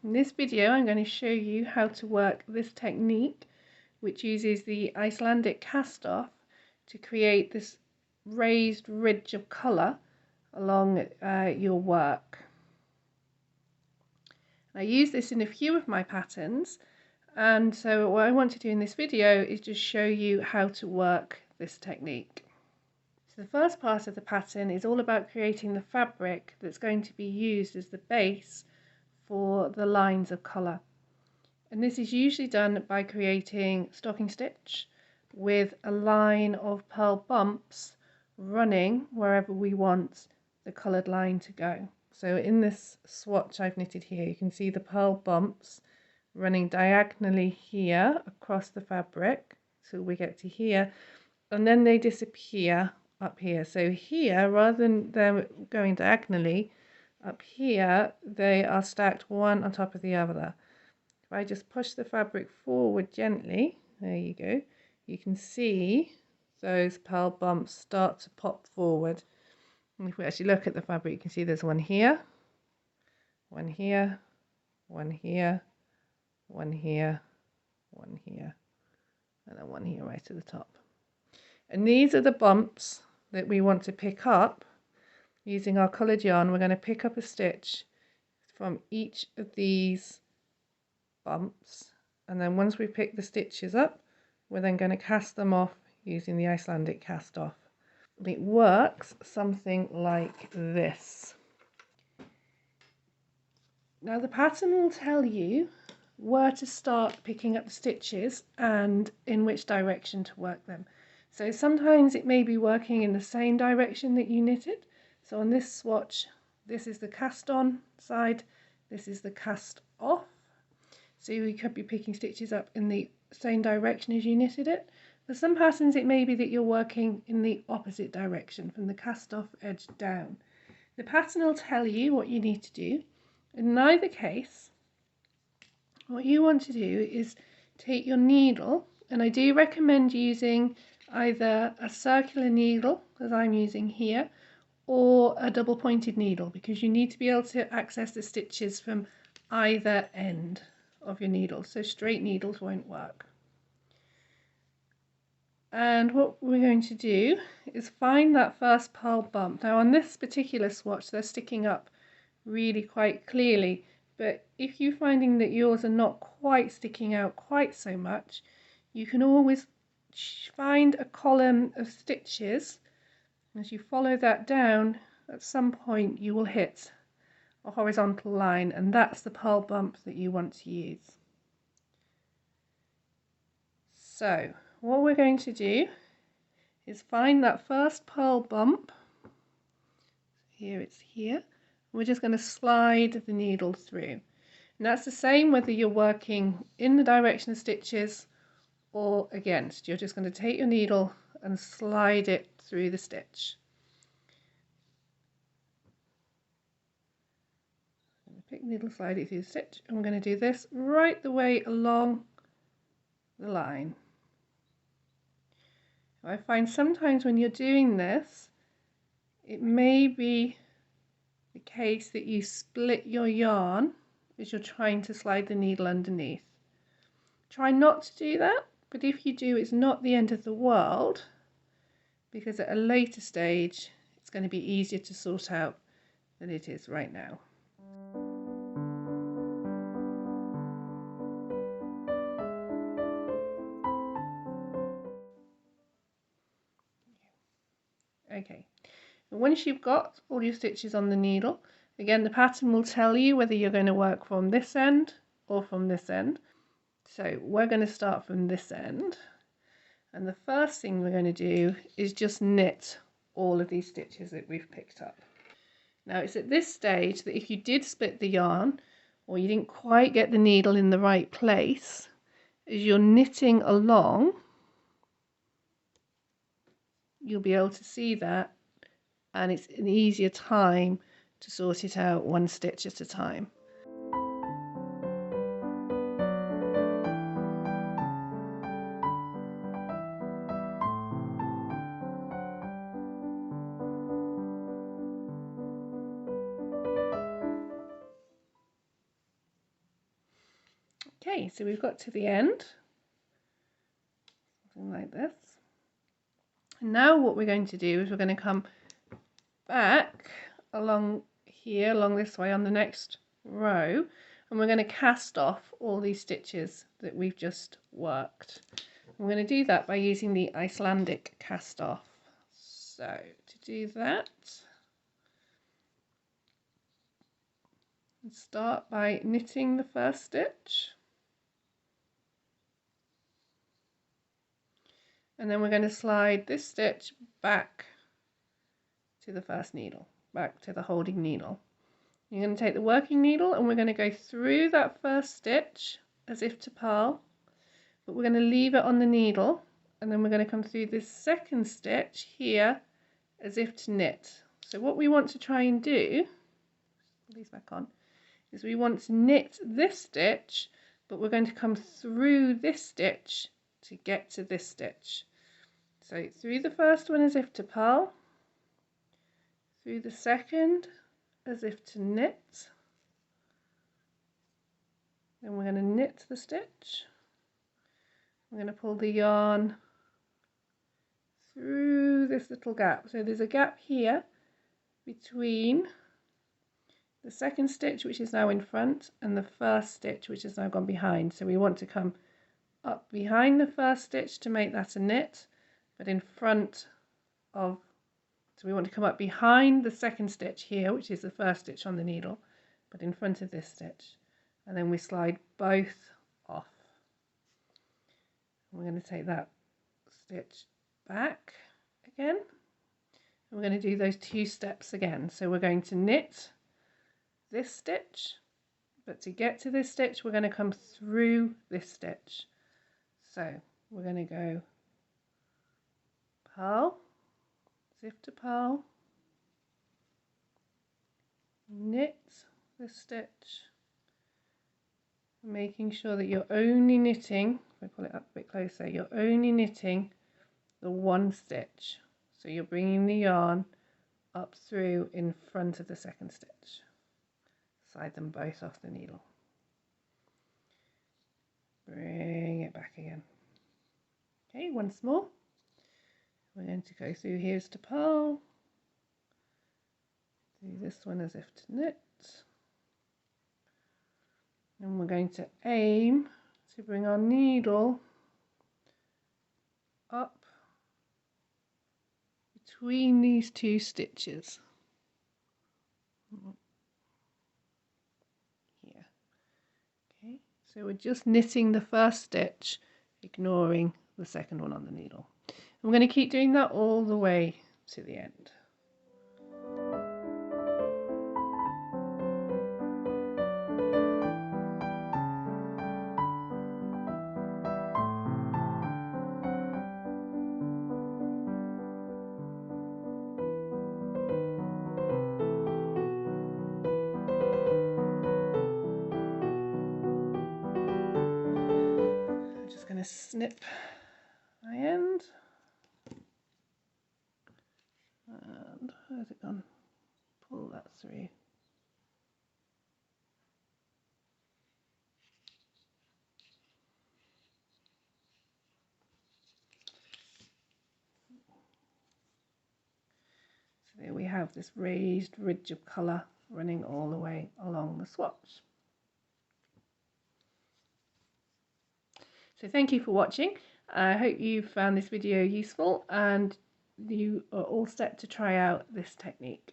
In this video I'm going to show you how to work this technique, which uses the Icelandic cast off to create this raised ridge of colour along your work. I use this in a few of my patterns, and so what I want to do in this video is just show you how to work this technique. So the first part of the pattern is all about creating the fabric that's going to be used as the base for the lines of colour. And this is usually done by creating stocking stitch with a line of purl bumps running wherever we want the coloured line to go. So in this swatch I've knitted here, you can see the purl bumps running diagonally here across the fabric, so we get to here, and then they disappear up here. So here, rather than them going diagonally, up here they are stacked one on top of the other. If I just push the fabric forward gently, there you go, you can see those purl bumps start to pop forward. And if we actually look at the fabric, you can see there's one here, one here, one here, one here, one here, and then one here right at the top. And these are the bumps that we want to pick up. Using our coloured yarn, we're going to pick up a stitch from each of these bumps, and then once we pick the stitches up, we're then going to cast them off using the Icelandic cast off. It works something like this. Now the pattern will tell you where to start picking up the stitches and in which direction to work them. So sometimes it may be working in the same direction that you knitted. So on this swatch, this is the cast on side, this is the cast off. So you could be picking stitches up in the same direction as you knitted it. For some patterns it may be that you're working in the opposite direction, from the cast off edge down. The pattern will tell you what you need to do. In either case, what you want to do is take your needle, and I do recommend using either a circular needle, as I'm using here, or a double pointed needle, because you need to be able to access the stitches from either end of your needle, so straight needles won't work. And what we're going to do is find that first purl bump. Now on this particular swatch they're sticking up really quite clearly, but if you're finding that yours are not quite sticking out quite so much, you can always find a column of stitches. As you follow that down, at some point you will hit a horizontal line, and that's the purl bump that you want to use. So what we're going to do is find that first purl bump. Here it's here. We're just going to slide the needle through. And that's the same whether you're working in the direction of stitches or against. You're just going to take your needle and slide it through the stitch. Pick the needle, slide it through the stitch, and we're going to do this right the way along the line. I find sometimes when you're doing this, it may be the case that you split your yarn as you're trying to slide the needle underneath. Try not to do that, but if you do, it's not the end of the world, because at a later stage it's going to be easier to sort out than it is right now. Okay, and once you've got all your stitches on the needle, again the pattern will tell you whether you're going to work from this end or from this end. So we're going to start from this end, and the first thing we're going to do is just knit all of these stitches that we've picked up. Now it's at this stage that if you did split the yarn, or you didn't quite get the needle in the right place, as you're knitting along, you'll be able to see that, and it's an easier time to sort it out one stitch at a time. Okay, so we've got to the end, something like this. And now what we're going to do is we're going to come back along here, along this way on the next row, and we're going to cast off all these stitches that we've just worked. We're going to do that by using the Icelandic cast off. So to do that, start by knitting the first stitch, and then we're going to slide this stitch back to the first needle, back to the holding needle. You're going to take the working needle and we're going to go through that first stitch as if to purl, but we're going to leave it on the needle, and then we're going to come through this second stitch here as if to knit. So what we want to try and do, put these back on, is we want to knit this stitch, but we're going to come through this stitch to get to this stitch. So through the first one as if to purl, through the second as if to knit, then we're going to knit the stitch. We're going to pull the yarn through this little gap. So there's a gap here between the second stitch, which is now in front, and the first stitch, which has now gone behind. So we want to come up behind the first stitch to make that a knit, but in front of, so we want to come up behind the second stitch here, which is the first stitch on the needle, but in front of this stitch, and then we slide both off. We're going to take that stitch back again, and we're going to do those two steps again. So we're going to knit this stitch, but to get to this stitch we're going to come through this stitch. So we're going to go purl, as if to purl, knit this stitch, making sure that you're only knitting, if I pull it up a bit closer, you're only knitting the one stitch. So you're bringing the yarn up through in front of the second stitch. Slide them both off the needle. Bring it back again. Okay, once more. We're going to go through here's to purl, do this one as if to knit, and we're going to aim to bring our needle up between these two stitches. Here. Okay, so we're just knitting the first stitch, ignoring the second one on the needle. And we're going to keep doing that all the way to the end. I'm just going to snip my end. And where's it gone? Pull that through. So there we have this raised ridge of colour running all the way along the swatch. So thank you for watching. I hope you found this video useful and you are all set to try out this technique.